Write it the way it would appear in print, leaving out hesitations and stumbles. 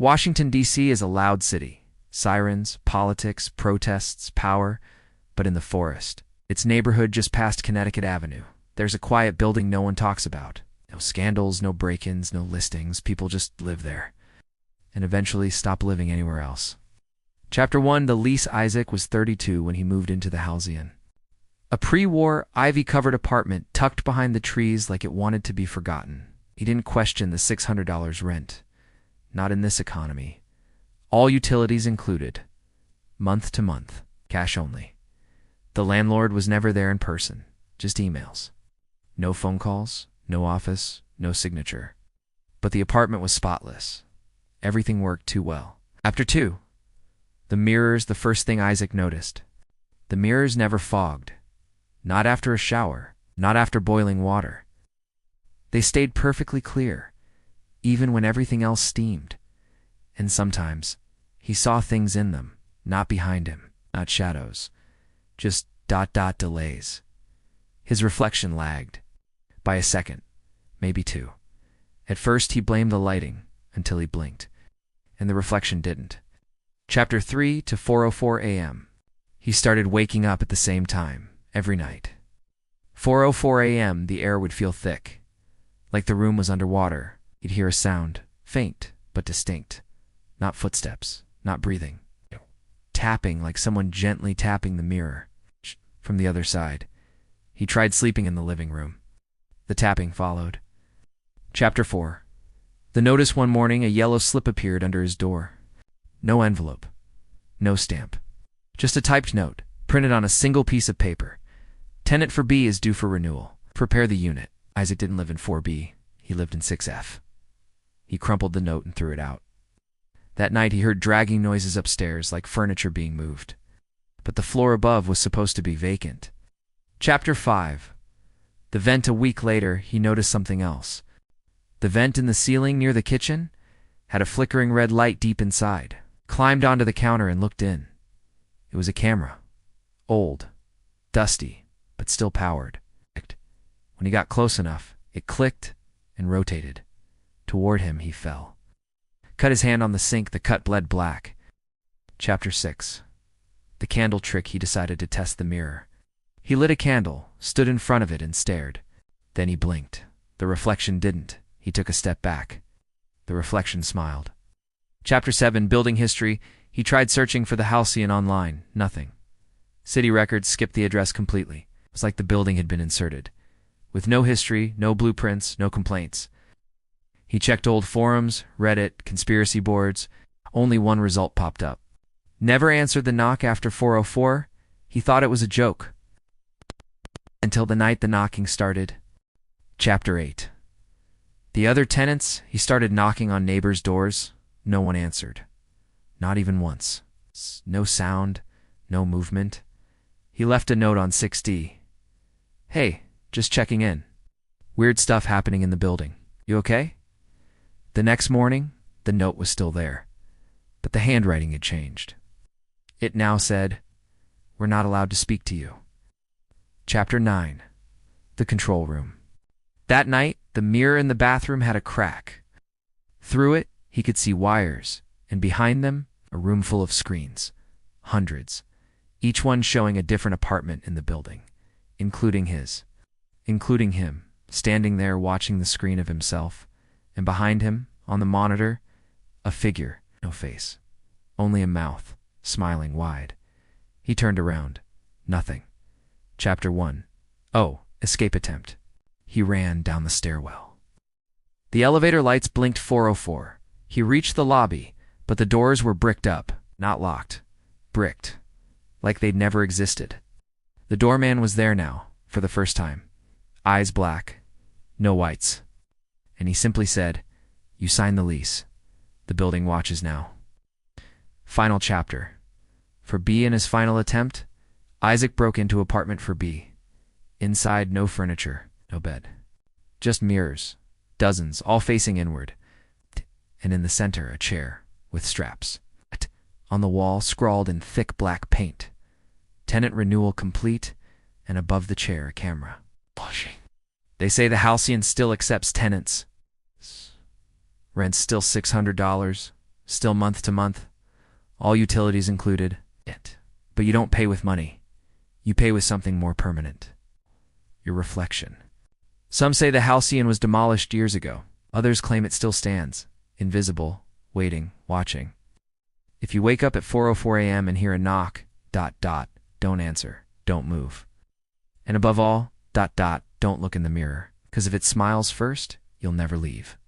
Washington, D.C. is a loud city. Sirens, politics, protests, power, but in the forest. Its neighborhood just past Connecticut Avenue. There's a quiet building no one talks about. No scandals, no break-ins, no listings. People just live there. And eventually stop living anywhere else. Chapter 1. The lease. Isaac was 32 when he moved into the Halcyon. A pre-war, ivy-covered apartment tucked behind the trees like it wanted to be forgotten. He didn't question the $600 rent. Not in this economy. All utilities included. Month to month. Cash only. The landlord was never there in person. Just emails. No phone calls, no office, no signature. But the apartment was spotless. Everything worked too well. Chapter 2. The mirrors. The first thing Isaac noticed. The mirrors never fogged. Not after a shower. Not after boiling water. They stayed perfectly clear, even when everything else steamed. And sometimes, he saw things in them, not behind him, not shadows, just delays. His reflection lagged. By a second, maybe two. At first he blamed the lighting, until he blinked. And the reflection didn't. Chapter 3 to 4:04 a.m. He started waking up at the same time, every night. 4:04 a.m. the air would feel thick. Like the room was underwater. He'd hear a sound, faint but distinct. Not footsteps, not breathing. Tapping, like someone gently tapping the mirror. From the other side. He tried sleeping in the living room. The tapping followed. Chapter 4. The notice. One morning, a yellow slip appeared under his door. No envelope. No stamp. Just a typed note, printed on a single piece of paper. Tenant for B is due for renewal. Prepare the unit. Isaac didn't live in 4B. He lived in 6F. He crumpled the note and threw it out. That night he heard dragging noises upstairs, like furniture being moved. But the floor above was supposed to be vacant. Chapter 5. The vent. A week later, he noticed something else. The vent in the ceiling near the kitchen had a flickering red light deep inside. Climbed onto the counter and looked in. It was a camera. Old. Dusty, but still powered. When he got close enough, it clicked and rotated. Toward him he fell. Cut his hand on the sink. The cut bled black. Chapter 6. The candle trick. He decided to test the mirror. He lit a candle, stood in front of it and stared. Then he blinked. The reflection didn't. He took a step back. The reflection smiled. Chapter 7. Building history. He tried searching for the Halcyon online. Nothing. City records skipped the address completely. It was like the building had been inserted. With no history, no blueprints, no complaints. He checked old forums, Reddit, conspiracy boards. Only one result popped up. Never answered the knock after 4:04. He thought it was a joke. Until the night the knocking started. Chapter 8. The other tenants. He started knocking on neighbors' doors. No one answered. Not even once. No sound, no movement. He left a note on 6D. Hey, just checking in. Weird stuff happening in the building. You okay? The next morning, the note was still there, but the handwriting had changed. It now said, "We're not allowed to speak to you." Chapter 9. The control room. That night, the mirror in the bathroom had a crack. Through it, he could see wires, and behind them, a room full of screens. Hundreds. Each one showing a different apartment in the building, including his. Including him, standing there watching the screen of himself, and behind him, on the monitor, a figure, no face, only a mouth, smiling wide. He turned around. Nothing. Chapter 1. Oh, escape attempt. He ran down the stairwell. The elevator lights blinked 4:04. He reached the lobby, but the doors were bricked up, not locked. Bricked. Like they'd never existed. The doorman was there now, for the first time. Eyes black. No whites. And he simply said, "You signed the lease. The building watches now." Final chapter. For B in his final attempt, Isaac broke into apartment for B. Inside, no furniture, no bed. Just mirrors. Dozens, all facing inward. And in the center, a chair, with straps. On the wall, scrawled in thick black paint. Tenant renewal complete, and above the chair, a camera. Washing. They say the Halcyon still accepts tenants. Rent's still $600. Still month to month. All utilities included. But you don't pay with money. You pay with something more permanent. Your reflection. Some say the Halcyon was demolished years ago. Others claim it still stands, invisible, waiting, watching. If you wake up at 4:04 a.m. and hear a knock, don't answer, don't move. And above all, don't look in the mirror, because if it smiles first, you'll never leave.